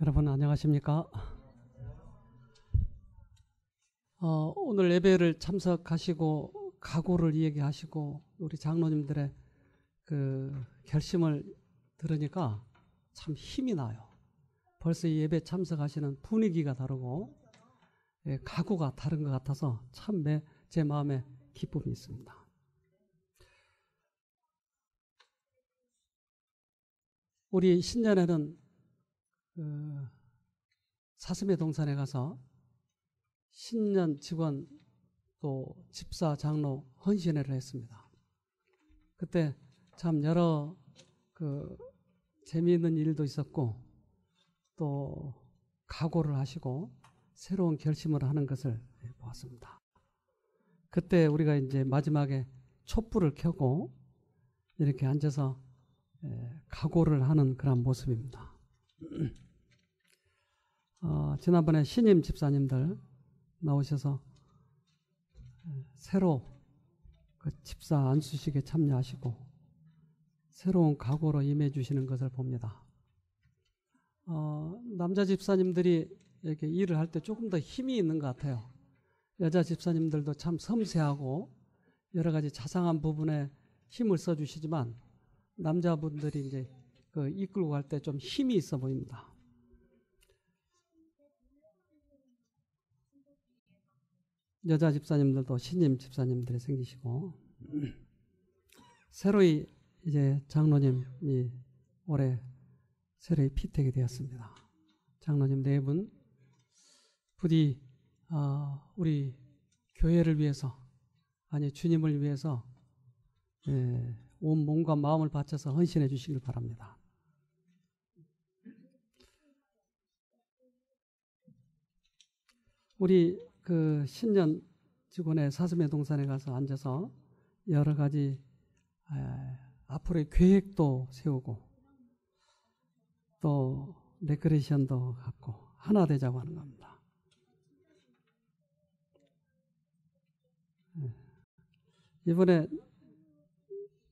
여러분 안녕하십니까? 오늘 예배를 참석하시고 각오를 이야기하시고 우리 장로님들의 그 결심을 들으니까 참 힘이 나요. 벌써 이 예배 참석하시는 분위기가 다르고 각오가 다른 것 같아서 참 제 마음에 기쁨이 있습니다. 우리 신년에는 사슴의 동산에 가서 신년 직원 또 집사 장로 헌신회를 했습니다. 그때 참 여러 재미있는 일도 있었고 또 각오를 하시고 새로운 결심을 하는 것을 보았습니다. 그때 우리가 이제 마지막에 촛불을 켜고 이렇게 앉아서 각오를 하는 그런 모습입니다. 지난번에 신임 집사님들 나오셔서 새로 그 집사 안수식에 참여하시고 새로운 각오로 임해 주시는 것을 봅니다. 남자 집사님들이 이렇게 일을 할 때 조금 더 힘이 있는 것 같아요. 여자 집사님들도 참 섬세하고 여러 가지 자상한 부분에 힘을 써주시지만 남자분들이 이제 이끌고 갈 때 좀 힘이 있어 보입니다. 여자 집사님들도 신임 집사님들이 생기시고 새로이 이제 장로님이 올해 새로이 피택이 되었습니다. 장로님 4분 부디 우리 교회를 위해서 아니 주님을 위해서 온 몸과 마음을 바쳐서 헌신해 주시길 바랍니다. 우리 그 신년 직원의 사슴의 동산에 가서 앉아서 여러 가지 앞으로의 계획도 세우고 또 레크레이션도 갖고 하나 되자고 하는 겁니다. 이번에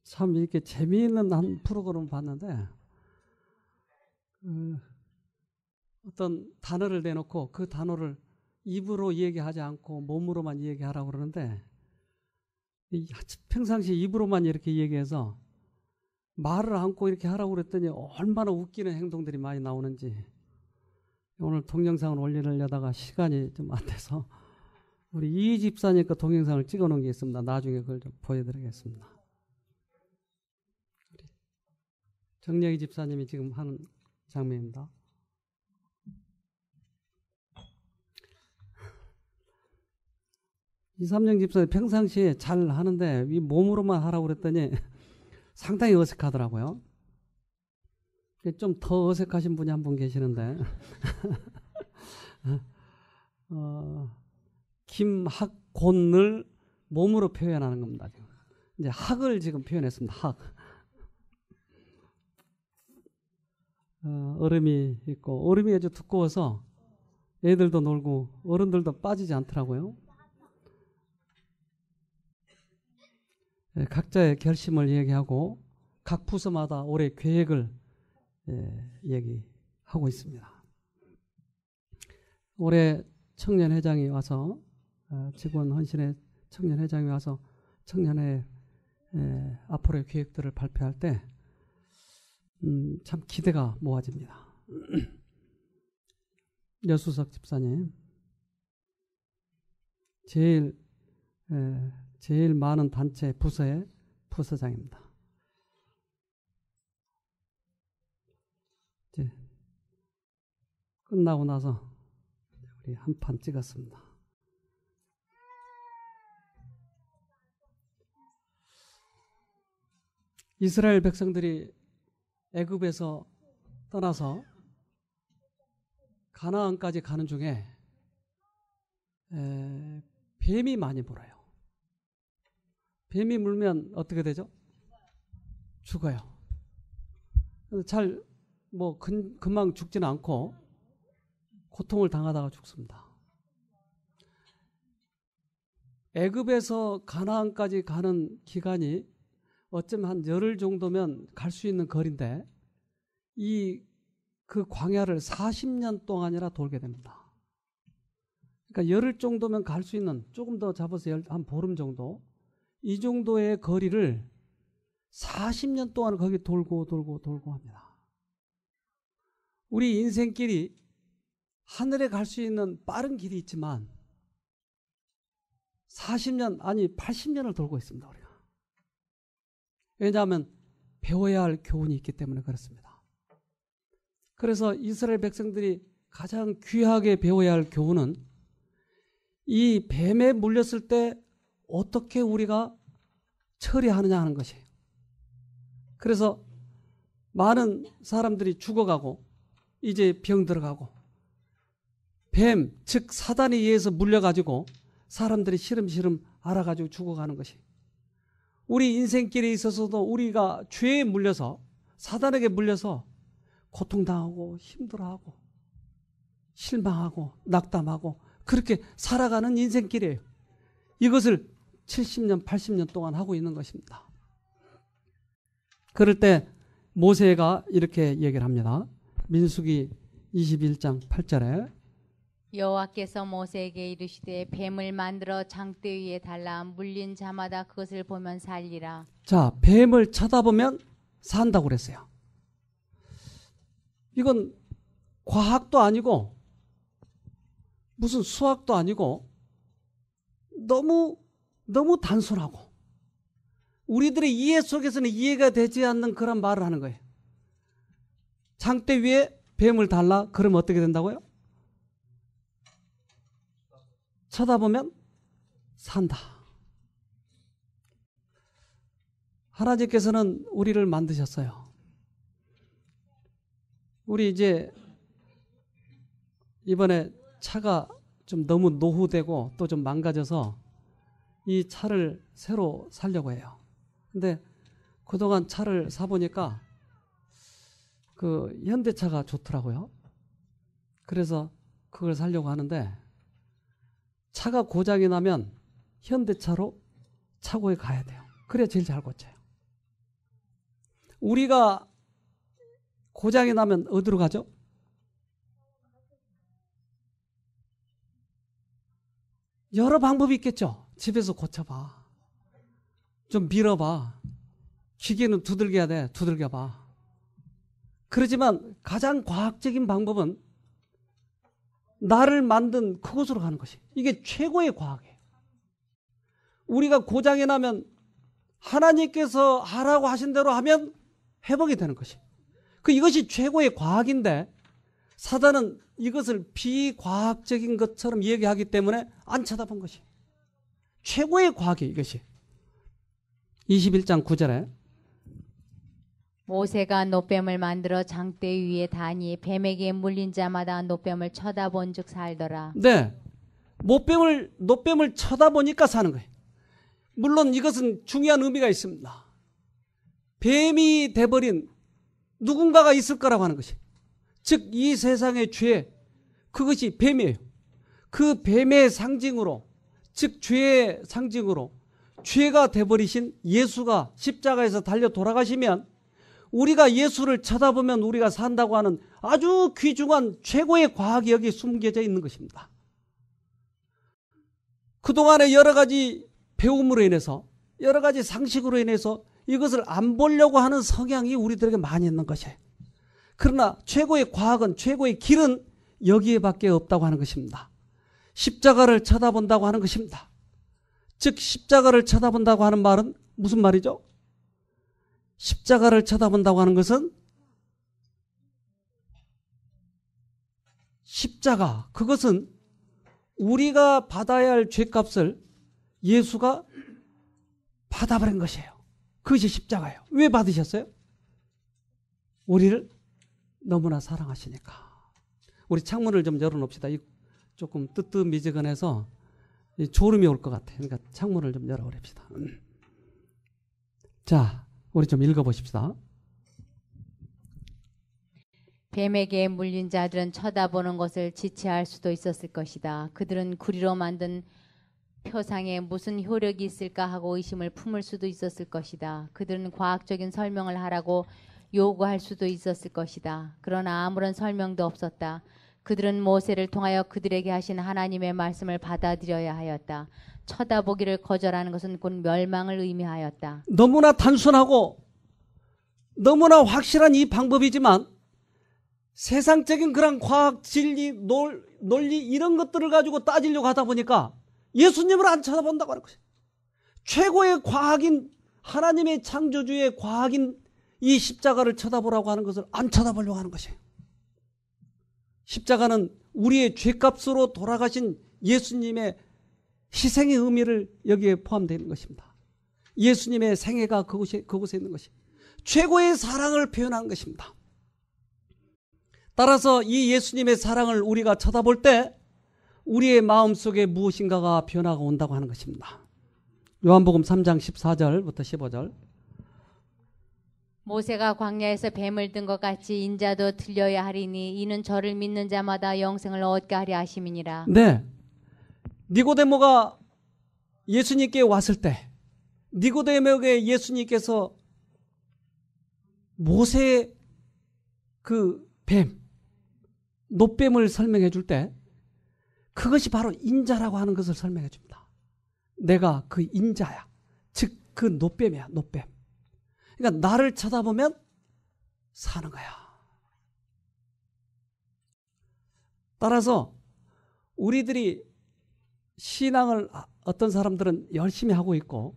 참 이렇게 재미있는 한 프로그램을 봤는데 어떤 단어를 내놓고 그 단어를 입으로 얘기하지 않고 몸으로만 얘기하라고 그러는데 평상시 입으로만 이렇게 얘기해서 말을 않고 이렇게 하라고 그랬더니 얼마나 웃기는 행동들이 많이 나오는지 오늘 동영상을 올리려다가 시간이 좀 안 돼서 우리 이 집사님 거 동영상을 찍어 놓은 게 있습니다. 나중에 그걸 좀 보여드리겠습니다. 정영희 집사님이 지금 하는 장면입니다. 이삼영 집사님 평상시에 잘 하는데 이 몸으로만 하라고 그랬더니 상당히 어색하더라고요. 좀 더 어색하신 분이 한 분 계시는데 김학곤을 몸으로 표현하는 겁니다. 지금. 이제 학을 지금 표현했습니다. 학. 얼음이 있고 얼음이 아주 두꺼워서 애들도 놀고 어른들도 빠지지 않더라고요. 각자의 결심을 얘기하고 각 부서마다 올해 계획을 얘기하고 있습니다. 올해 청년회장이 와서 직원 헌신의 청년회장이 와서 청년회 앞으로의 계획들을 발표할 때 참 기대가 모아집니다. 여수석 집사님 제일 많은 단체 부서의 부서장입니다. 이제 끝나고 나서 우리 한 판 찍었습니다. 이스라엘 백성들이 애굽에서 떠나서 가나안까지 가는 중에 뱀이 많이 물어요. 뱀이 물면 어떻게 되죠? 죽어요. 잘 금방 죽지는 않고 고통을 당하다가 죽습니다. 애굽에서 가나안까지 가는 기간이 어쩌면 한 열흘 정도면 갈 수 있는 거리인데 이 그 광야를 40년 동안이나 돌게 됩니다. 그러니까 열흘 정도면 갈 수 있는, 조금 더 잡아서 한 보름 정도, 이 정도의 거리를 40년 동안 거기 돌고 합니다. 우리 인생길이 하늘에 갈 수 있는 빠른 길이 있지만 40년 아니 80년을 돌고 있습니다. 우리가. 왜냐하면 배워야 할 교훈이 있기 때문에 그렇습니다. 그래서 이스라엘 백성들이 가장 귀하게 배워야 할 교훈은 이 뱀에 물렸을 때 어떻게 우리가 처리하느냐 하는 것이에요. 그래서 많은 사람들이 죽어가고 이제 병 들어가고 뱀, 즉 사단에 의해서 물려가지고 사람들이 시름시름 앓아가지고 죽어가는 것이, 우리 인생길에 있어서도 우리가 죄에 물려서 사단에게 물려서 고통당하고 힘들어하고 실망하고 낙담하고 그렇게 살아가는 인생길이에요. 이것을 70년 80년 동안 하고 있는 것입니다. 그럴 때 모세가 이렇게 얘기를 합니다. 민수기 21장 8절에 여호와께서 모세에게 이르시되 뱀을 만들어 장대 위에 달라 물린 자마다 그것을 보면 살리라. 자, 뱀을 쳐다보면 산다고 그랬어요. 이건 과학도 아니고 무슨 수학도 아니고 너무 단순하고 우리들의 이해 속에서는 이해가 되지 않는 그런 말을 하는 거예요. 장대 위에 뱀을 달라 그러면 어떻게 된다고요? 쳐다보면 산다. 하나님께서는 우리를 만드셨어요. 우리 이제 이번에 차가 좀 너무 노후되고 또 좀 망가져서 이 차를 새로 사려고 해요. 근데 그동안 차를 사보니까 그 현대차가 좋더라고요. 그래서 그걸 사려고 하는데 차가 고장이 나면 현대차로 차고에 가야 돼요. 그래야 제일 잘 고쳐요. 우리가 고장이 나면 어디로 가죠? 여러 방법이 있겠죠. 집에서 고쳐봐. 좀 밀어봐. 기계는 두들겨야 돼. 두들겨봐. 그렇지만 가장 과학적인 방법은 나를 만든 그곳으로 가는 것이, 이게 최고의 과학이에요. 우리가 고장이 나면 하나님께서 하라고 하신 대로 하면 회복이 되는 것이, 이것이 최고의 과학인데 사단은 이것을 비과학적인 것처럼 얘기하기 때문에 안 쳐다본 것이 최고의 과학이에요. 이것이 21장 9절에 모세가 노뱀을 만들어 장대 위에 다니 뱀에게 물린 자마다 노뱀을 쳐다본 즉 살더라. 네, 노뱀을 쳐다보니까 사는 거예요. 물론 이것은 중요한 의미가 있습니다. 뱀이 돼버린 누군가가 있을 거라고 하는 것이, 즉 이 세상의 죄, 그것이 뱀이에요. 그 뱀의 상징으로, 즉 죄의 상징으로 죄가 돼버리신 예수가 십자가에서 달려 돌아가시면 우리가 예수를 쳐다보면 우리가 산다고 하는 아주 귀중한 최고의 과학이 여기 숨겨져 있는 것입니다. 그동안의 여러 가지 배움으로 인해서, 여러 가지 상식으로 인해서 이것을 안 보려고 하는 성향이 우리들에게 많이 있는 것이에요. 그러나 최고의 과학은, 최고의 길은 여기에밖에 없다고 하는 것입니다. 십자가를 쳐다본다고 하는 것입니다. 즉 십자가를 쳐다본다고 하는 말은 무슨 말이죠? 십자가를 쳐다본다고 하는 것은 십자가, 그것은 우리가 받아야 할 죄값을 예수가 받아버린 것이에요. 그것이 십자가예요. 왜 받으셨어요? 우리를 너무나 사랑하시니까. 우리 창문을 좀 열어놓읍시다. 조금 뜨뜻미지근해서 졸음이 올 것 같아요. 그러니까 창문을 좀 열어버립시다. 자, 우리 좀 읽어보십시다. 뱀에게 물린 자들은 쳐다보는 것을 지체할 수도 있었을 것이다. 그들은 구리로 만든 표상에 무슨 효력이 있을까 하고 의심을 품을 수도 있었을 것이다. 그들은 과학적인 설명을 하라고 요구할 수도 있었을 것이다. 그러나 아무런 설명도 없었다. 그들은 모세를 통하여 그들에게 하신 하나님의 말씀을 받아들여야 하였다. 쳐다보기를 거절하는 것은 곧 멸망을 의미하였다. 너무나 단순하고 너무나 확실한 이 방법이지만 세상적인 그런 과학, 진리, 논리 이런 것들을 가지고 따지려고 하다 보니까 예수님을 안 쳐다본다고 하는 것이에요. 최고의 과학인 하나님의 창조주의 과학인 이 십자가를 쳐다보라고 하는 것을 안 쳐다보려고 하는 것이에요. 십자가는 우리의 죄값으로 돌아가신 예수님의 희생의 의미를 여기에 포함되어 있는 것입니다. 예수님의 생애가 그곳에 있는 것입니다. 최고의 사랑을 표현하는 것입니다. 따라서 이 예수님의 사랑을 우리가 쳐다볼 때 우리의 마음속에 무엇인가가 변화가 온다고 하는 것입니다. 요한복음 3장 14절부터 15절. 모세가 광야에서 뱀을 든 것 같이 인자도 들려야 하리니 이는 저를 믿는 자마다 영생을 얻게 하려 하심이니라. 네, 니고데모가 예수님께 왔을 때 니고데모에게 예수님께서 모세의 그 뱀, 노뱀을 설명해 줄 때 그것이 바로 인자라고 하는 것을 설명해 줍니다. 내가 그 인자야. 즉 그 노뱀이야. 노뱀. 그러니까 나를 쳐다보면 사는 거야. 따라서 우리들이 신앙을 어떤 사람들은 열심히 하고 있고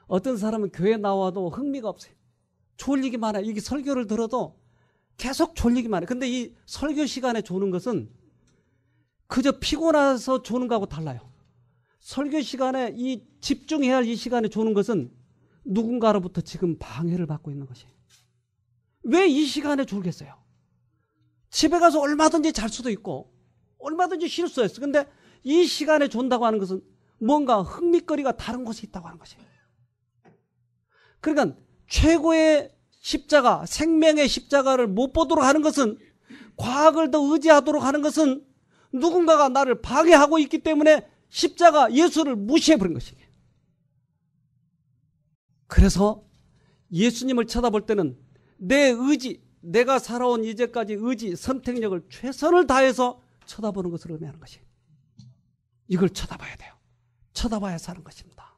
어떤 사람은 교회 나와도 흥미가 없어요. 졸리기만 해. 이게 설교를 들어도 계속 졸리기만 해. 근데 이 설교 시간에 조는 것은 그저 피곤해서 조는 거하고 달라요. 설교 시간에 이 집중해야 할 이 시간에 조는 것은 누군가로부터 지금 방해를 받고 있는 것이에요. 왜 이 시간에 졸겠어요? 집에 가서 얼마든지 잘 수도 있고 얼마든지 쉴 수 있어요. 근데 이 시간에 존다고 하는 것은 뭔가 흥미거리가 다른 곳에 있다고 하는 것이에요. 그러니까 최고의 십자가, 생명의 십자가를 못 보도록 하는 것은, 과학을 더 의지하도록 하는 것은 누군가가 나를 방해하고 있기 때문에 십자가 예수를 무시해버린 것이에요. 그래서 예수님을 쳐다볼 때는 내 의지, 내가 살아온 이제까지 의지, 선택력을 최선을 다해서 쳐다보는 것을 의미하는 것이에요. 이걸 쳐다봐야 돼요. 쳐다봐야 사는 것입니다.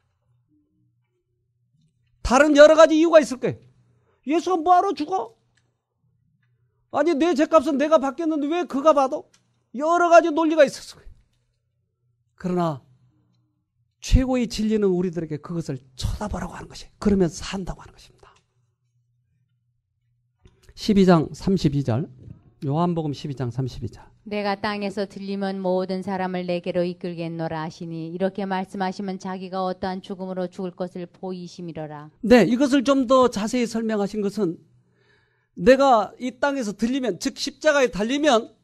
다른 여러 가지 이유가 있을 거예요. 예수가 뭐하러 죽어? 아니 내 죄값은 내가 받겠는데 왜 그가 받아? 여러 가지 논리가 있었을 거예요. 그러나 최고의 진리는 우리들에게 그것을 쳐다보라고 하는 것이에요. 그러면 산다고 하는 것입니다. 12장 32절, 요한복음 12장 32절. 내가 땅에서 들리면 모든 사람을 내게로 이끌겠노라 하시니 이렇게 말씀하시면 자기가 어떠한 죽음으로 죽을 것을 보이심이로라. 네, 이것을 좀 더 자세히 설명하신 것은 내가 이 땅에서 들리면, 즉 십자가에 달리면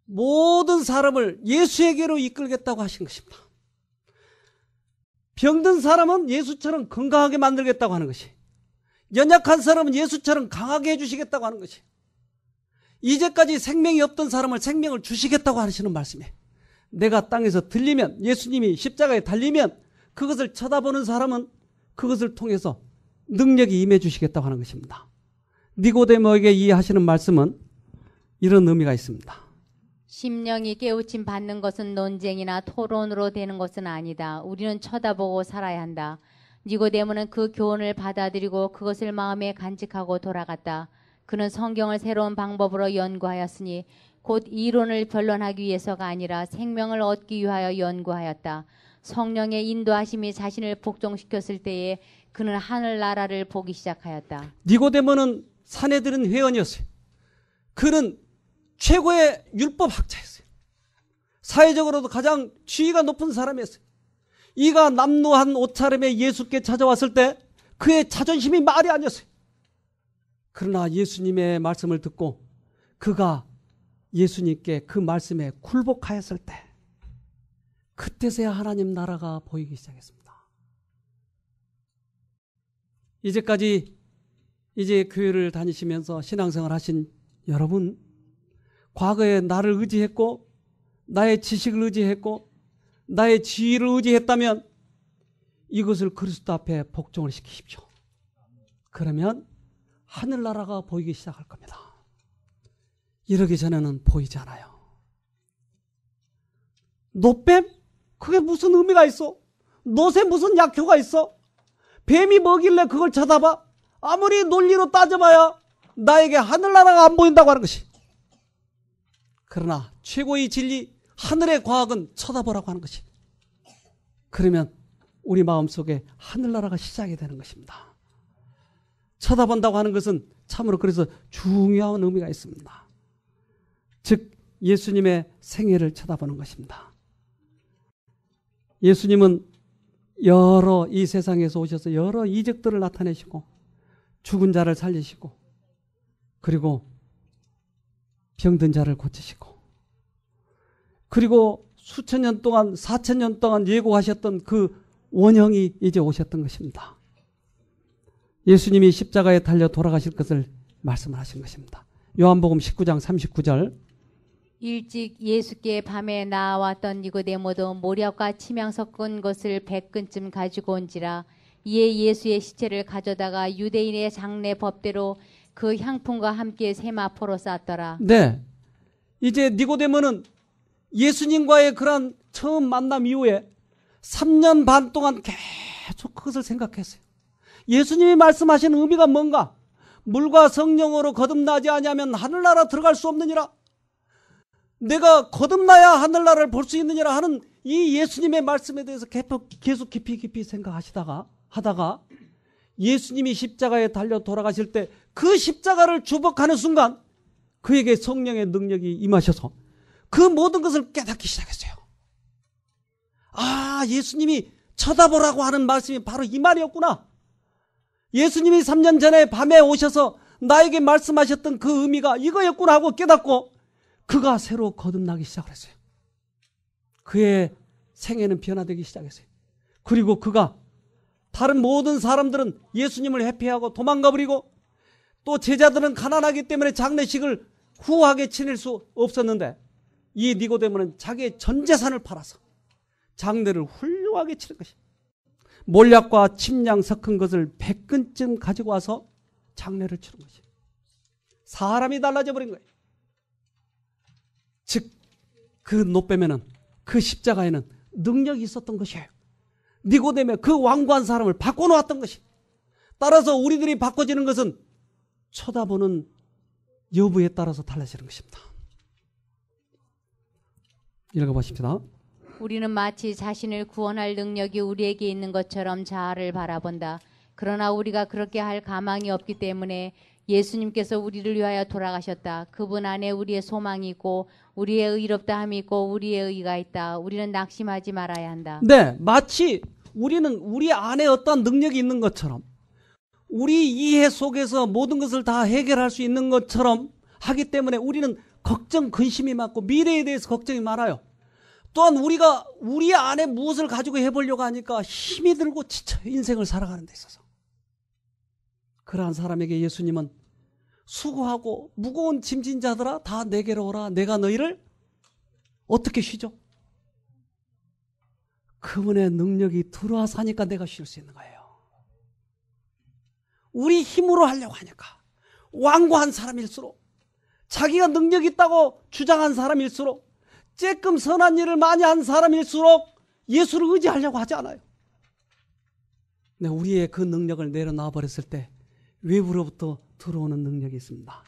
모든 사람을 예수에게로 이끌겠다고 하신 것입니다. 병든 사람은 예수처럼 건강하게 만들겠다고 하는 것이, 연약한 사람은 예수처럼 강하게 해주시겠다고 하는 것이, 이제까지 생명이 없던 사람을 생명을 주시겠다고 하시는 말씀이에요. 내가 땅에서 들리면, 예수님이 십자가에 달리면 그것을 쳐다보는 사람은 그것을 통해서 능력이 임해 주시겠다고 하는 것입니다. 니고데모에게 이 하시는 말씀은 이런 의미가 있습니다. 심령이 깨우침 받는 것은 논쟁이나 토론으로 되는 것은 아니다. 우리는 쳐다보고 살아야 한다. 니고데모는 그 교훈을 받아들이고 그것을 마음에 간직하고 돌아갔다. 그는 성경을 새로운 방법으로 연구하였으니 곧 이론을 변론하기 위해서가 아니라 생명을 얻기 위하여 연구하였다. 성령의 인도하심이 자신을 복종시켰을 때에 그는 하늘나라를 보기 시작하였다. 니고데모는 산헤드린 회원이었어요. 그는 최고의 율법학자였어요. 사회적으로도 가장 지위가 높은 사람이었어요. 이가 남루한 옷차림에 예수께 찾아왔을 때 그의 자존심이 말이 아니었어요. 그러나 예수님의 말씀을 듣고 그가 예수님께 그 말씀에 굴복하였을 때 그때서야 하나님 나라가 보이기 시작했습니다. 이제까지 이제 교회를 다니시면서 신앙생활 하신 여러분, 과거에 나를 의지했고 나의 지식을 의지했고 나의 지위를 의지했다면 이것을 그리스도 앞에 복종을 시키십시오. 그러면 하늘나라가 보이기 시작할 겁니다. 이러기 전에는 보이지 않아요. 노뱀? 그게 무슨 의미가 있어? 놋에 무슨 약효가 있어? 뱀이 뭐길래 그걸 쳐다봐? 아무리 논리로 따져봐야 나에게 하늘나라가 안 보인다고 하는 것이. 그러나 최고의 진리, 하늘의 과학은 쳐다보라고 하는 것이. 그러면 우리 마음속에 하늘나라가 시작이 되는 것입니다. 쳐다본다고 하는 것은 참으로 그래서 중요한 의미가 있습니다. 즉 예수님의 생애를 쳐다보는 것입니다. 예수님은 여러 이 세상에서 오셔서 여러 이적들을 나타내시고 죽은 자를 살리시고 그리고 병든 자를 고치시고 그리고 수천 년 동안 4,000년 동안 예고하셨던 그 원형이 이제 오셨던 것입니다. 예수님이 십자가에 달려 돌아가실 것을 말씀을 하신 것입니다. 요한복음 19장 39절 일찍 예수께 밤에 나왔던 니고데모도 모략과 침향 섞은 것을 100근쯤 가지고 온지라. 이에 예수의 시체를 가져다가 유대인의 장례 법대로 그 향품과 함께 세마포로 쌌더라. 네, 이제 니고데모는 예수님과의 그런 처음 만남 이후에 3년 반 동안 계속 그것을 생각했어요. 예수님이 말씀하신 의미가 뭔가? 물과 성령으로 거듭나지 아니하면 하늘나라 들어갈 수 없느니라. 내가 거듭나야 하늘나라를 볼 수 있느니라 하는 이 예수님의 말씀에 대해서 계속 깊이 생각하다가 예수님이 십자가에 달려 돌아가실 때 그 십자가를 주복하는 순간 그에게 성령의 능력이 임하셔서 그 모든 것을 깨닫기 시작했어요. 아, 예수님이 쳐다보라고 하는 말씀이 바로 이 말이었구나. 예수님이 3년 전에 밤에 오셔서 나에게 말씀하셨던 그 의미가 이거였구나 하고 깨닫고 그가 새로 거듭나기 시작했어요. 그의 생애는 변화되기 시작했어요. 그리고 그가 다른 모든 사람들은 예수님을 회피하고 도망가 버리고 또 제자들은 가난하기 때문에 장례식을 후하게 치낼 수 없었는데 이 니고데모는 자기의 전 재산을 팔아서 장례를 훌륭하게 치른 것이. 몰약과 침량 섞은 것을 100근쯤 가지고 와서 장례를 치른 것이. 사람이 달라져 버린 거예요. 즉 그 놋뱀에는 그 십자가에는 능력이 있었던 것이에요. 니고데모의 그 완고한 사람을 바꿔놓았던 것이. 따라서 우리들이 바꿔지는 것은 쳐다보는 여부에 따라서 달라지는 것입니다. 읽어보십시다. 우리는 마치 자신을 구원할 능력이 우리에게 있는 것처럼 자아를 바라본다. 그러나 우리가 그렇게 할 가망이 없기 때문에 예수님께서 우리를 위하여 돌아가셨다. 그분 안에 우리의 소망이 있고 우리의 의롭다함이 있고 우리의 의가 있다. 우리는 낙심하지 말아야 한다. 네, 마치 우리는 우리 안에 어떤 능력이 있는 것처럼 우리 이해 속에서 모든 것을 다 해결할 수 있는 것처럼 하기 때문에 우리는 걱정, 근심이 많고 미래에 대해서 걱정이 많아요. 또한 우리가 우리 안에 무엇을 가지고 해보려고 하니까 힘이 들고 지쳐 인생을 살아가는 데 있어서. 그러한 사람에게 예수님은 수고하고 무거운 짐진 자들아 다 내게로 오라. 내가 너희를 어떻게 쉬죠? 그분의 능력이 들어와서 하니까 내가 쉴 수 있는 거예요. 우리 힘으로 하려고 하니까 완고한 사람일수록 자기가 능력 있다고 주장한 사람일수록 쬐끔 선한 일을 많이 한 사람일수록 예수를 의지하려고 하지 않아요. 근데 우리의 그 능력을 내려놔 버렸을 때 외부로부터 들어오는 능력이 있습니다.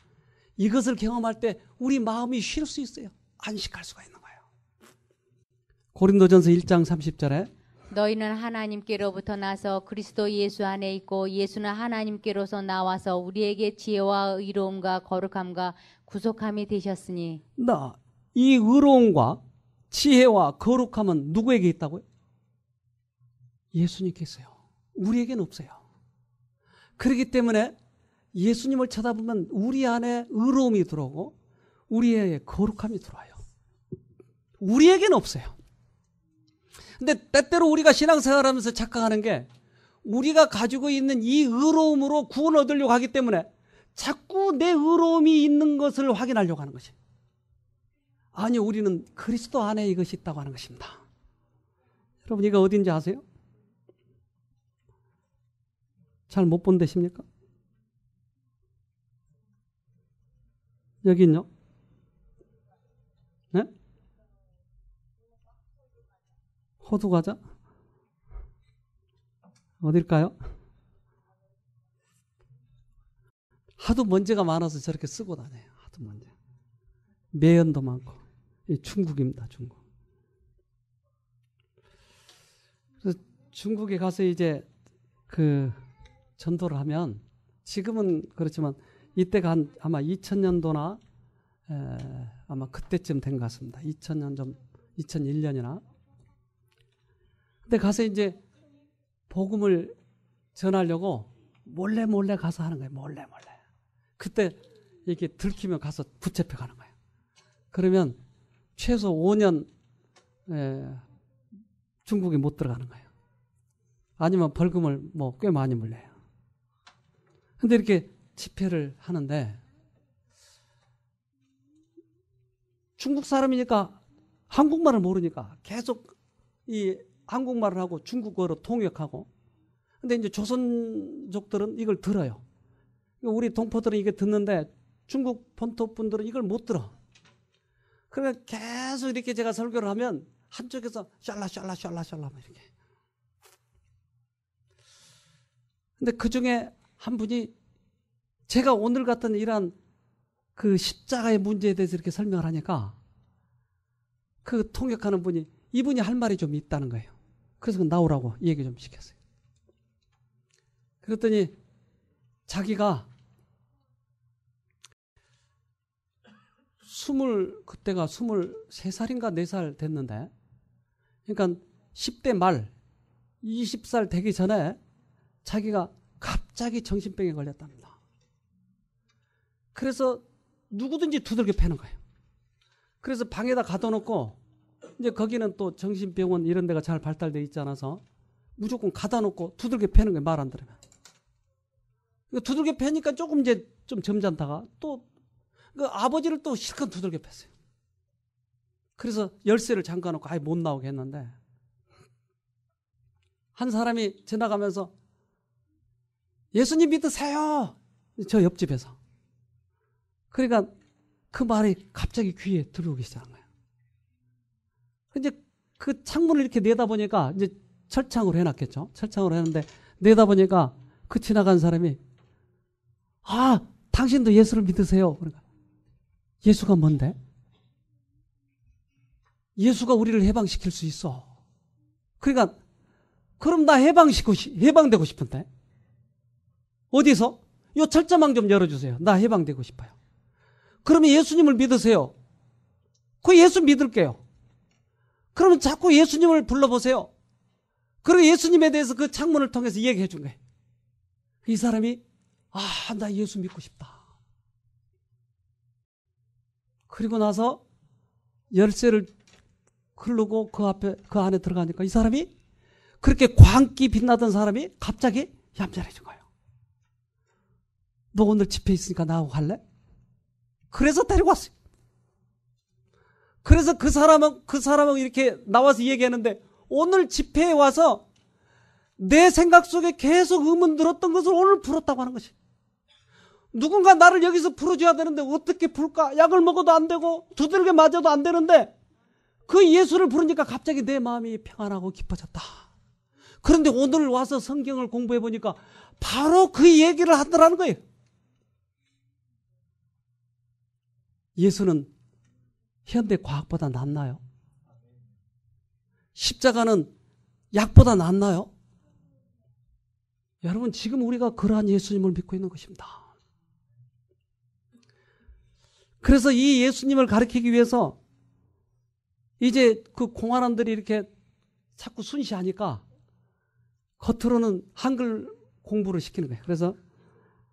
이것을 경험할 때 우리 마음이 쉴 수 있어요. 안식할 수가 있는 거예요. 고린도전서 1장 30절에 너희는 하나님께로부터 나서 그리스도 예수 안에 있고 예수는 하나님께로서 나와서 우리에게 지혜와 의로움과 거룩함과 구속함이 되셨으니. 이 의로움과 지혜와 거룩함은 누구에게 있다고요? 예수님께 있어요. 우리에게는 없어요. 그렇기 때문에 예수님을 쳐다보면 우리 안에 의로움이 들어오고 우리의 거룩함이 들어와요. 우리에게는 없어요. 근데 때때로 우리가 신앙생활하면서 착각하는 게 우리가 가지고 있는 이 의로움으로 구원을 얻으려고 하기 때문에 자꾸 내 의로움이 있는 것을 확인하려고 하는 것이. 아니, 우리는 그리스도 안에 이것이 있다고 하는 것입니다. 여러분, 이거 어딘지 아세요? 잘 못 본다십니까? 여긴요? 네? 호두 과자? 어딜까요? 하도 먼지가 많아서 저렇게 쓰고 다녀요. 하도 먼지. 매연도 많고. 중국입니다, 중국. 그래서 중국에 가서 이제 그 전도를 하면, 지금은 그렇지만 이때가 아마 2000년도나 아마 그때쯤 된 것 같습니다. 2000년 좀 2001년이나. 근데 가서 이제 복음을 전하려고 몰래 가서 하는 거예요. 몰래. 그때 이렇게 들키면 가서 붙잡혀 가는 거예요. 그러면 최소 5년 중국에 못 들어가는 거예요. 아니면 벌금을 뭐 꽤 많이 물려요. 근데 이렇게 집회를 하는데 중국 사람이니까 한국말을 모르니까 계속 이 한국말을 하고 중국어로 통역하고. 근데 이제 조선족들은 이걸 들어요. 우리 동포들은 이게 듣는데 중국 본토 분들은 이걸 못 들어. 그러니까 계속 이렇게 제가 설교를 하면 한쪽에서 샬라 이렇게. 근데 그 중에 한 분이 제가 오늘 같은 이러한 그 십자가의 문제에 대해서 이렇게 설명을 하니까 그 통역하는 분이 이분이 할 말이 좀 있다는 거예요. 그래서 나오라고 얘기 좀 시켰어요. 그랬더니 자기가 그때가 23살인가 4살 됐는데, 그러니까 10대 말 20살 되기 전에 자기가 갑자기 정신병에 걸렸답니다. 그래서 누구든지 두들겨 패는 거예요. 그래서 방에다 가둬놓고, 이제 거기는 또 정신병원 이런 데가 잘 발달돼 있지 않아서 무조건 가다 놓고 두들겨 패는 거예요. 말 안 들으면. 두들겨 패니까 조금 이제 좀 점잖다가 또 그 아버지를 또 실컷 두들겨 팼어요. 그래서 열쇠를 잠가놓고 아예 못 나오게 했는데, 한 사람이 지나가면서 예수님 믿으세요. 저 옆집에서. 그러니까 그 말이 갑자기 귀에 들어오기 시작한 거예요. 이제 그 창문을 이렇게 내다보니까 이제 철창으로 해놨겠죠. 철창으로 했는데 내다보니까 그 지나간 사람이 당신도 예수를 믿으세요. 그러니까 예수가 뭔데? 예수가 우리를 해방시킬 수 있어. 그러니까 그럼 나 해방되고 싶은데 어디서? 요 철자망 좀 열어주세요. 나 해방되고 싶어요. 그러면 예수님을 믿으세요. 그 예수 믿을게요. 그러면 자꾸 예수님을 불러보세요. 그리고 예수님에 대해서 그 창문을 통해서 얘기해 준 거예요. 이 사람이 나 예수 믿고 싶다. 그리고 나서 열쇠를 흐르고 그 안에 들어가니까 이 사람이, 그렇게 광기 빛나던 사람이 갑자기 얌전해진 거예요. 너 오늘 집회 있으니까 나하고 갈래? 그래서 데리고 왔어요. 그래서 그 사람은 이렇게 나와서 얘기하는데, 오늘 집회에 와서 내 생각 속에 계속 의문 들었던 것을 오늘 풀었다고 하는 것이. 누군가 나를 여기서 풀어줘야 되는데 어떻게 풀까? 약을 먹어도 안 되고 두들겨 맞아도 안 되는데 그 예수를 부르니까 갑자기 내 마음이 평안하고 기뻐졌다. 그런데 오늘 와서 성경을 공부해 보니까 바로 그 얘기를 하더라는 거예요. 예수는 현대 과학보다 낫나요? 십자가는 약보다 낫나요? 여러분, 지금 우리가 그러한 예수님을 믿고 있는 것입니다. 그래서 이 예수님을 가르치기 위해서 이제 그 공안원들이 이렇게 자꾸 순시하니까 겉으로는 한글 공부를 시키는 거예요. 그래서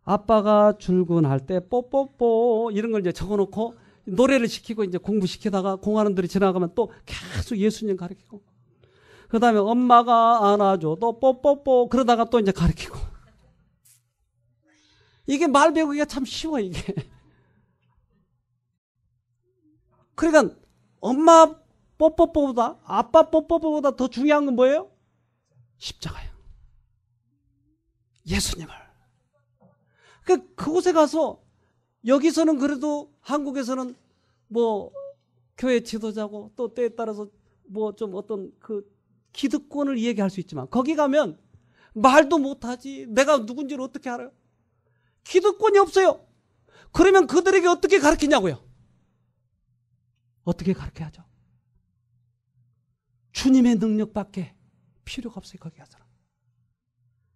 아빠가 출근할 때 뽀뽀뽀 이런 걸 이제 적어놓고 노래를 시키고 이제 공부시키다가 공안원들이 지나가면 또 계속 예수님 가르치고, 그 다음에 엄마가 안아줘도 뽀뽀뽀 그러다가 또 이제 가르치고. 이게 말 배우기가 참 쉬워, 이게. 그러니까 엄마 뽀뽀뽀보다, 아빠 뽀뽀뽀보다 더 중요한 건 뭐예요? 십자가예요. 예수님을. 그곳에 가서 여기서는 그래도 한국에서는 뭐 교회 지도자고 또 때에 따라서 뭐 좀 어떤 그 기득권을 얘기할 수 있지만 거기 가면 말도 못하지. 내가 누군지를 어떻게 알아요? 기득권이 없어요. 그러면 그들에게 어떻게 가르치냐고요? 어떻게 가르쳐야죠? 주님의 능력밖에 필요가 없어요. 거기 가서는.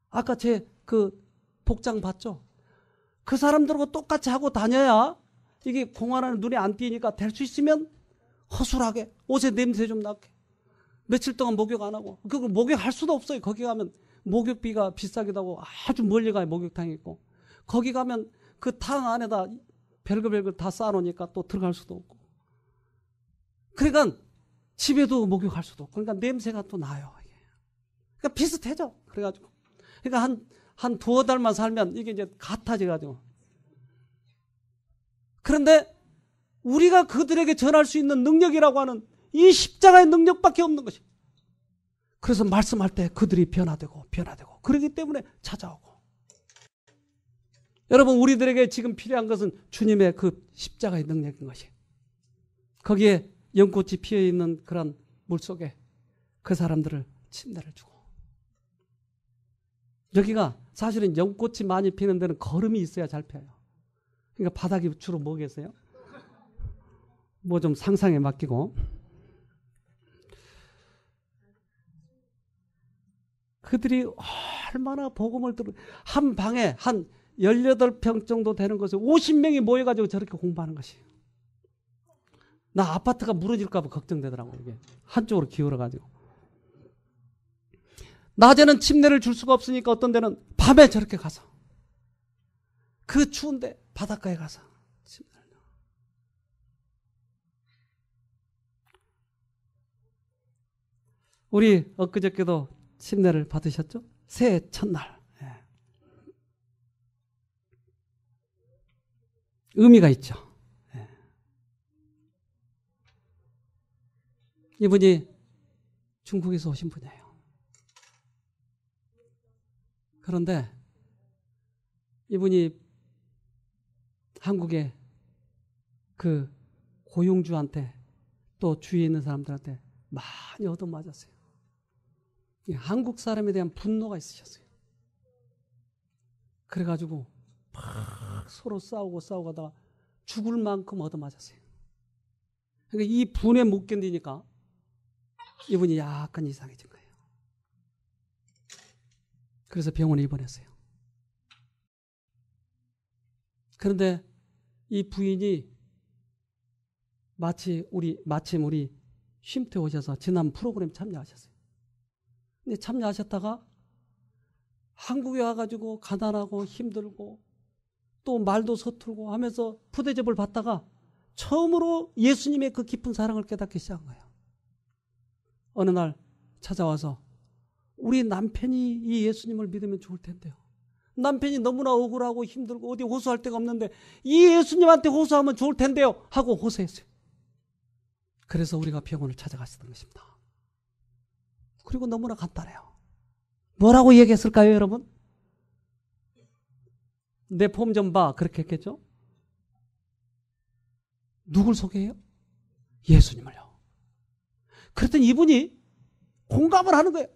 아까 제 그 복장 봤죠? 그 사람들하고 똑같이 하고 다녀야 이게 공안 안에 눈에 안 띄니까 될 수 있으면 허술하게 옷에 냄새 좀 나게 며칠 동안 목욕 안 하고 그걸 목욕할 수도 없어요. 거기 가면 목욕비가 비싸기도 하고 아주 멀리 가야 목욕탕이 있고 거기 가면 그 탕 안에다 별걸 다 쌓아놓으니까 또 들어갈 수도 없고 그러니까 집에도 목욕할 수도 없고 그러니까 냄새가 또 나요. 그러니까 비슷해져. 그래가지고 그러니까 한 두어 달만 살면 이게 이제 같아져가지고 그런데 우리가 그들에게 전할 수 있는 능력이라고 하는 이 십자가의 능력밖에 없는 것이. 그래서 말씀할 때 그들이 변화되고 그렇기 때문에 찾아오고. 여러분 우리들에게 지금 필요한 것은 주님의 그 십자가의 능력인 것이. 거기에 연꽃이 피어있는 그런 물속에 그 사람들을 침례를 주고. 여기가 사실은 연꽃이 많이 피는 데는 거름이 있어야 잘 펴요. 그러니까 바닥이 주로 뭐겠어요? 뭐 좀 상상에 맡기고. 그들이 얼마나 복음을 한 방에 한 18평 정도 되는 곳에 50명이 모여가지고 저렇게 공부하는 것이에요. 나 아파트가 무너질까 봐 걱정되더라고요. 이게 한쪽으로 기울어가지고. 낮에는 침례를 줄 수가 없으니까 어떤 데는 밤에 저렇게 가서 그 추운데 바닷가에 가서 침례를. 우리 엊그저께도 침례를 받으셨죠? 새해 첫날. 의미가 있죠. 이분이 중국에서 오신 분이에요. 그런데 이분이 한국의 그 고용주한테 또 주위에 있는 사람들한테 많이 얻어맞았어요. 한국 사람에 대한 분노가 있으셨어요. 그래가지고 막 서로 싸우고 하다가 죽을 만큼 얻어맞았어요. 그러니까 이 분에 못 견디니까 이분이 약간 이상해진 거예요. 그래서 병원에 입원했어요. 그런데 이 부인이 마침 우리 쉼터에 오셔서 지난 프로그램 참여하셨어요. 근데 참여하셨다가 한국에 와가지고 가난하고 힘들고 또 말도 서툴고 하면서 푸대접을 받다가 처음으로 예수님의 그 깊은 사랑을 깨닫기 시작한 거예요. 어느 날 찾아와서 우리 남편이 이 예수님을 믿으면 좋을 텐데요. 남편이 너무나 억울하고 힘들고 어디 호소할 데가 없는데 이 예수님한테 호소하면 좋을 텐데요 하고 호소했어요. 그래서 우리가 병원을 찾아갔었던 것입니다. 그리고 너무나 간단해요. 뭐라고 얘기했을까요, 여러분? 내 폼 좀 봐. 그렇게 했겠죠? 누굴 소개해요? 예수님을요. 그랬더니 이분이 공감을 하는 거예요.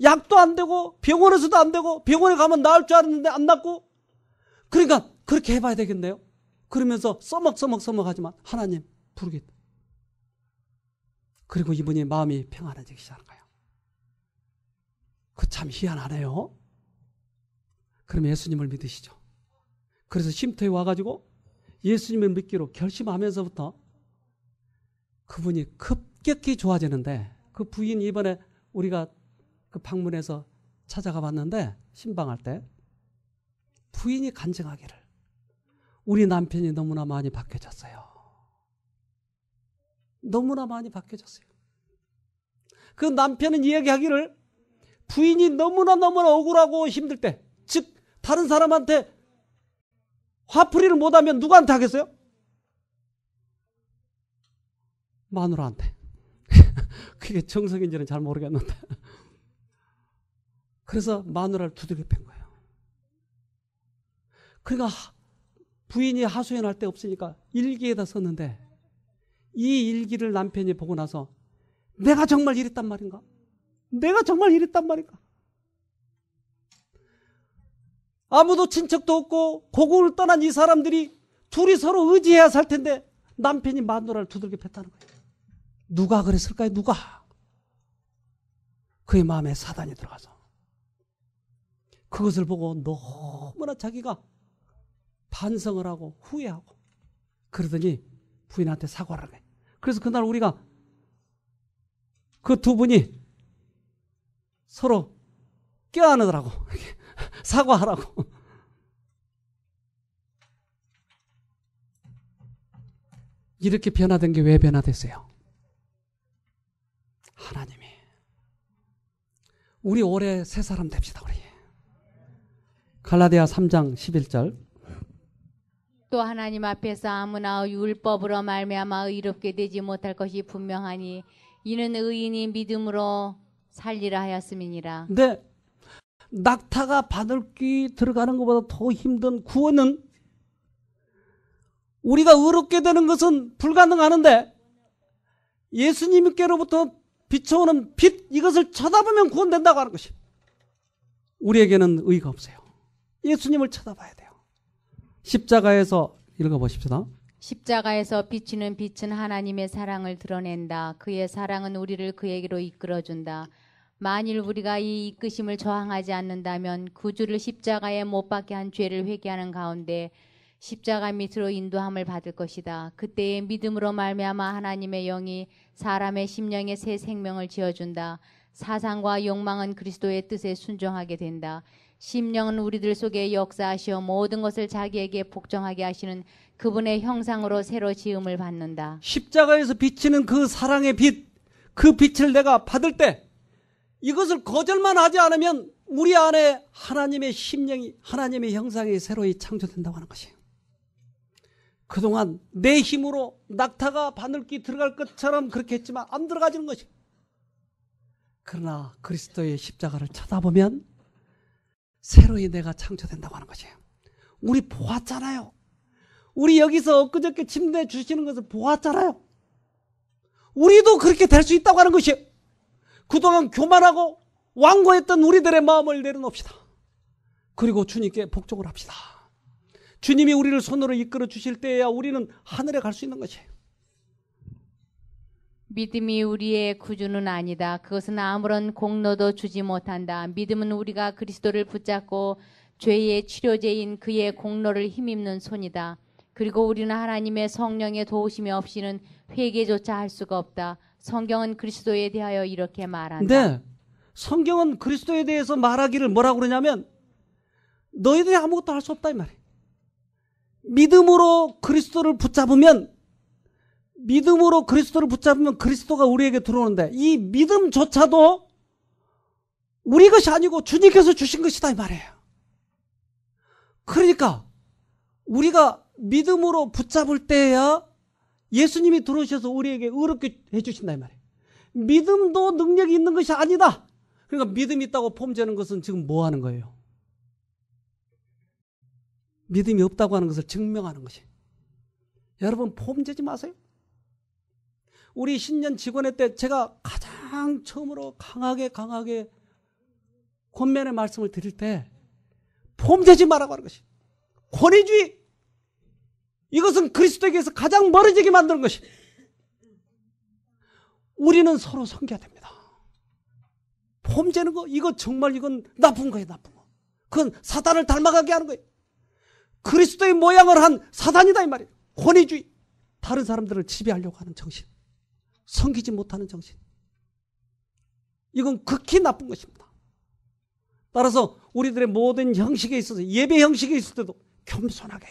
약도 안 되고 병원에서도 안 되고 병원에 가면 나을 줄 알았는데 안 낫고 그러니까 그렇게 해봐야 되겠네요. 그러면서 써먹하지만 하나님 부르겠다. 그리고 이분이 마음이 평안해지기 시작한 거예요. 그 참 희한하네요. 그럼 예수님을 믿으시죠. 그래서 쉼터에 와가지고 예수님을 믿기로 결심하면서부터 그분이 급격히 좋아지는데 그 부인 이번에 우리가 그 방문해서 찾아가 봤는데 신방할 때 부인이 간증하기를 우리 남편이 너무나 많이 바뀌어졌어요. 너무나 많이 바뀌어졌어요. 그 남편은 이야기하기를 부인이 너무나 억울하고 힘들 때, 즉 다른 사람한테 화풀이를 못하면 누구한테 하겠어요? 마누라한테. 그게 정석인지는 잘 모르겠는데. 그래서 마누라를 두들겨 팬 거예요. 그러니까 부인이 하소연할 데 없으니까 일기에다 썼는데 이 일기를 남편이 보고 나서 내가 정말 이랬단 말인가? 내가 정말 이랬단 말인가? 아무도 친척도 없고 고국을 떠난 이 사람들이 둘이 서로 의지해야 살 텐데 남편이 마누라를 두들겨 팼다는 거예요. 누가 그랬을까요? 누가? 그의 마음에 사단이 들어가서 그것을 보고 너무나 자기가 반성을 하고 후회하고 그러더니 부인한테 사과를 하네. 그래서 그날 우리가 그 두 분이 서로 껴안으라고 사과하라고. 이렇게 변화된 게 왜 변화됐어요? 하나님이. 우리 올해 새 사람 됩시다. 우리 갈라디아 3장 11절. 또 하나님 앞에서 아무나 율법으로 말미암아 의롭게 되지 못할 것이 분명하니 이는 의인이 믿음으로 살리라 하였음이니라. 근데 낙타가 바늘귀 들어가는 것보다 더 힘든 구원은 우리가 의롭게 되는 것은 불가능하는데 예수님께로부터 비춰오는 빛 이것을 쳐다보면 구원된다고 하는 것이 우리에게는 의의가 없어요. 예수님을 쳐다봐야 돼요. 십자가에서 읽어보십시다. 십자가에서 비치는 빛은 하나님의 사랑을 드러낸다. 그의 사랑은 우리를 그에게로 이끌어준다. 만일 우리가 이 이끄심을 저항하지 않는다면 구주를 십자가에 못 박게 한 죄를 회개하는 가운데 십자가 밑으로 인도함을 받을 것이다. 그때에 믿음으로 말미암아 하나님의 영이 사람의 심령에 새 생명을 지어준다. 사상과 욕망은 그리스도의 뜻에 순종하게 된다. 심령은 우리들 속에 역사하시어 모든 것을 자기에게 복종하게 하시는 그분의 형상으로 새로 지음을 받는다. 십자가에서 비치는 그 사랑의 빛, 그 빛을 내가 받을 때 이것을 거절만 하지 않으면 우리 안에 하나님의 심령이 하나님의 형상이 새로이 창조된다고 하는 것이에요. 그동안 내 힘으로 낙타가 바늘귀 들어갈 것처럼 그렇게 했지만 안 들어가지는 것이. 그러나 그리스도의 십자가를 쳐다보면 새로이 내가 창조된다고 하는 것이에요. 우리 보았잖아요. 우리 여기서 엊그저께 침대 주시는 것을 보았잖아요. 우리도 그렇게 될 수 있다고 하는 것이에요. 그동안 교만하고 완고했던 우리들의 마음을 내려놓읍시다. 그리고 주님께 복종을 합시다. 주님이 우리를 손으로 이끌어 주실 때에야 우리는 하늘에 갈 수 있는 것이에요. 믿음이 우리의 구주는 아니다. 그것은 아무런 공로도 주지 못한다. 믿음은 우리가 그리스도를 붙잡고 죄의 치료제인 그의 공로를 힘입는 손이다. 그리고 우리는 하나님의 성령의 도우심이 없이는 회개조차 할 수가 없다. 성경은 그리스도에 대하여 이렇게 말한다. 네, 성경은 그리스도에 대해서 말하기를 뭐라고 그러냐면 너희들이 아무것도 할 수 없다 이 말이에요. 믿음으로 그리스도를 붙잡으면 그리스도가 우리에게 들어오는데 이 믿음조차도 우리 것이 아니고 주님께서 주신 것이다 이 말이에요. 그러니까 우리가 믿음으로 붙잡을 때야 예수님이 들어오셔서 우리에게 의롭게 해주신다 이 말이에요. 믿음도 능력이 있는 것이 아니다. 그러니까 믿음이 있다고 폼재는 것은 지금 뭐 하는 거예요? 믿음이 없다고 하는 것을 증명하는 것이. 여러분 폼재지 마세요. 우리 신년 직원회 때 제가 가장 처음으로 강하게 권면의 말씀을 드릴 때 폼재지 말라고 하는 것이. 권위주의. 이것은 그리스도에게서 가장 멀어지게 만드는 것이. 우리는 서로 섬겨야 됩니다. 폼재는 거 이거 정말 이건 나쁜 거예요. 나쁜 거. 그건 사단을 닮아가게 하는 거예요. 그리스도의 모양을 한 사단이다 이 말이에요. 권위주의. 다른 사람들을 지배하려고 하는 정신. 섬기지 못하는 정신. 이건 극히 나쁜 것입니다. 따라서 우리들의 모든 형식에 있어서 예배 형식에 있을 때도 겸손하게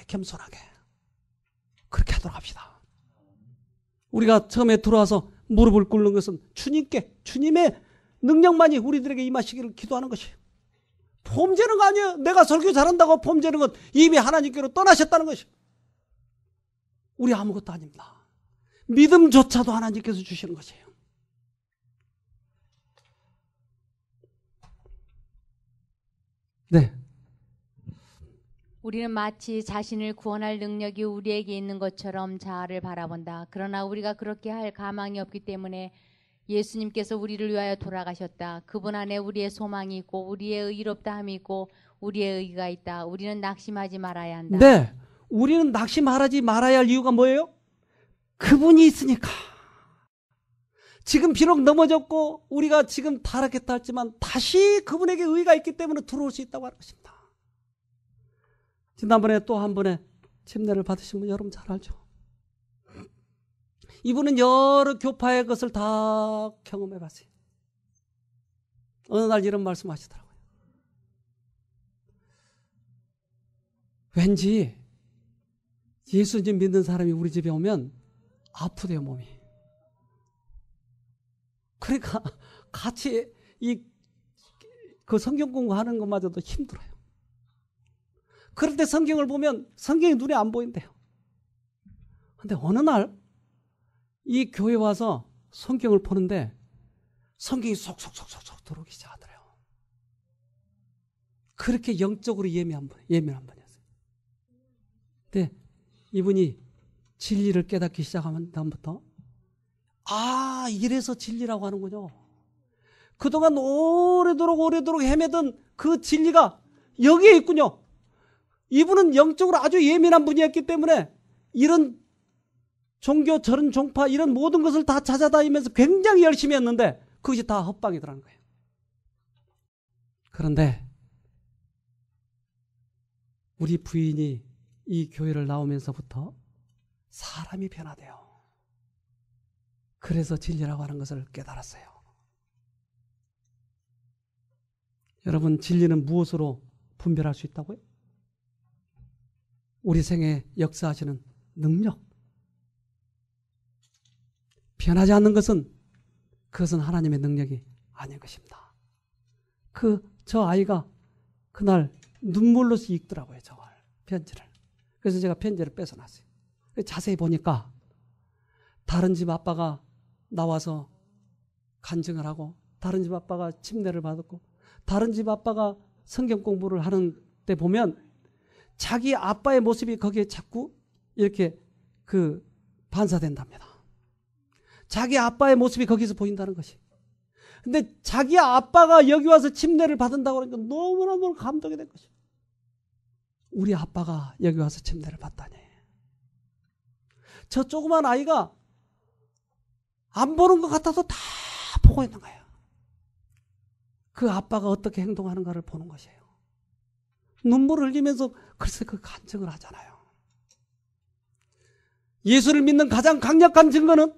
그렇게 하도록 합시다. 우리가 처음에 들어와서 무릎을 꿇는 것은 주님의 능력만이 우리들에게 임하시기를 기도하는 것이에요. 폼재는 거 아니에요. 내가 설교 잘한다고 폼재는 건 이미 하나님께로 떠나셨다는 것이에요. 우리 아무것도 아닙니다. 믿음조차도 하나님께서 주시는 것이에요. 네. 우리는 마치 자신을 구원할 능력이 우리에게 있는 것처럼 자아를 바라본다. 그러나 우리가 그렇게 할 가망이 없기 때문에 예수님께서 우리를 위하여 돌아가셨다. 그분 안에 우리의 소망이 있고 우리의 의롭다함이 있고 우리의 의가 있다. 우리는 낙심하지 말아야 한다. 네, 우리는 낙심하지 말아야 할 이유가 뭐예요? 그분이 있으니까. 지금 비록 넘어졌고 우리가 지금 타락했다 했지만 다시 그분에게 의가 있기 때문에 들어올 수 있다고 하는 것입니다. 지난번에 또 한 번에 침례를 받으신 분 여러분 잘 알죠? 이분은 여러 교파의 것을 다 경험해 봤어요. 어느 날 이런 말씀 하시더라고요. 왠지 예수님 믿는 사람이 우리 집에 오면 아프대요, 몸이. 그러니까 같이 그 성경 공부하는 것마저도 힘들어요. 그럴 때 성경을 보면 성경이 눈에 안 보인대요. 근데 어느 날 이 교회 와서 성경을 보는데 성경이 속속속속 들어오기 시작하더래요. 그렇게 영적으로 예민한 분이었어요. 근데 이분이 진리를 깨닫기 시작하면 다음부터 이래서 진리라고 하는군요. 그동안 오래도록 헤매던 그 진리가 여기에 있군요. 이분은 영적으로 아주 예민한 분이었기 때문에 이런 종교, 저런 종파 이런 모든 것을 다 찾아다니면서 굉장히 열심히 했는데 그것이 다 헛방이더라는 거예요. 그런데 우리 부인이 이 교회를 나오면서부터 사람이 변화돼요. 그래서 진리라고 하는 것을 깨달았어요. 여러분, 진리는 무엇으로 분별할 수 있다고요? 우리 생에 역사하시는 능력. 변하지 않는 그것은 하나님의 능력이 아닌 것입니다. 저 아이가 그날 눈물로서 읽더라고요, 저걸, 편지를. 그래서 제가 편지를 뺏어놨어요. 자세히 보니까 다른 집 아빠가 나와서 간증을 하고, 다른 집 아빠가 침례를 받았고, 다른 집 아빠가 성경 공부를 하는 때 보면 자기 아빠의 모습이 거기에 자꾸 이렇게 반사된답니다. 자기 아빠의 모습이 거기서 보인다는 것이. 근데 자기 아빠가 여기 와서 침례를 받는다고 하니까 너무나 감동이 된 것이. 우리 아빠가 여기 와서 침례를 받다니. 저 조그만 아이가 안 보는 것 같아도 다 보고 있는 거예요. 그 아빠가 어떻게 행동하는가를 보는 것이에요. 눈물을 흘리면서 글쎄 그 간증을 하잖아요. 예수를 믿는 가장 강력한 증거는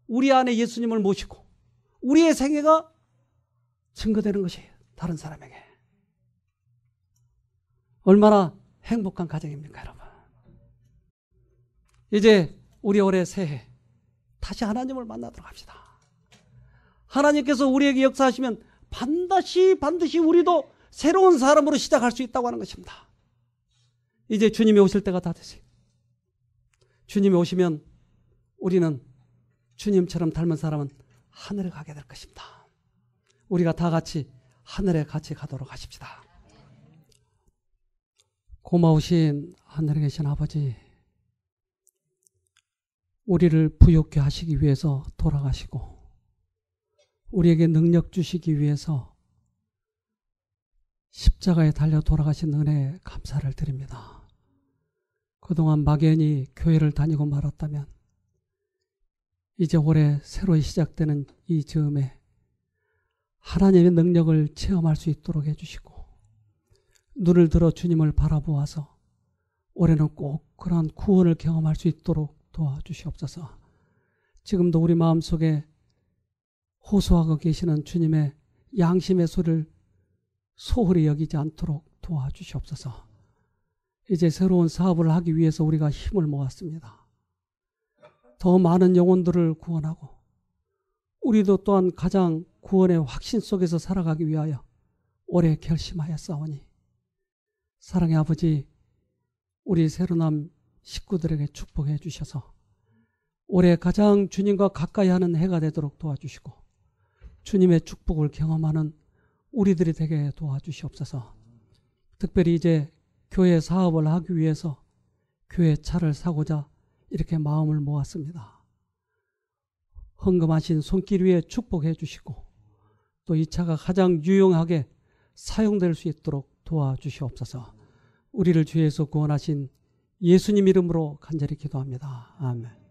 우리 안에 예수님을 모시고 우리의 생애가 증거되는 것이에요. 다른 사람에게. 얼마나 행복한 가정입니까, 여러분? 이제 우리 올해 새해 다시 하나님을 만나도록 합시다. 하나님께서 우리에게 역사하시면 반드시 우리도 새로운 사람으로 시작할 수 있다고 하는 것입니다. 이제 주님이 오실 때가 다 됐어요. 주님이 오시면 우리는 주님처럼 닮은 사람은 하늘에 가게 될 것입니다. 우리가 다 같이 하늘에 같이 가도록 하십시다. 고마우신 하늘에 계신 아버지, 우리를 부욕케 하시기 위해서 돌아가시고 우리에게 능력 주시기 위해서 십자가에 달려 돌아가신 은혜에 감사를 드립니다. 그동안 막연히 교회를 다니고 말았다면 이제 올해 새로 시작되는 이 즈음에 하나님의 능력을 체험할 수 있도록 해주시고 눈을 들어 주님을 바라보아서 올해는 꼭 그러한 구원을 경험할 수 있도록 도와주시옵소서. 지금도 우리 마음속에 호소하고 계시는 주님의 양심의 소리를 소홀히 여기지 않도록 도와주시옵소서. 이제 새로운 사업을 하기 위해서 우리가 힘을 모았습니다. 더 많은 영혼들을 구원하고 우리도 또한 가장 구원의 확신 속에서 살아가기 위하여 올해 결심하였사오니 사랑의 아버지, 우리 새로남 식구들에게 축복해 주셔서 올해 가장 주님과 가까이 하는 해가 되도록 도와주시고 주님의 축복을 경험하는 우리들이 되게 도와주시옵소서. 특별히 이제 교회 사업을 하기 위해서 교회 차를 사고자 이렇게 마음을 모았습니다. 헌금하신 손길 위에 축복해 주시고 또 이 차가 가장 유용하게 사용될 수 있도록 도와주시옵소서. 우리를 죄에서 구원하신 예수님 이름으로 간절히 기도합니다. 아멘.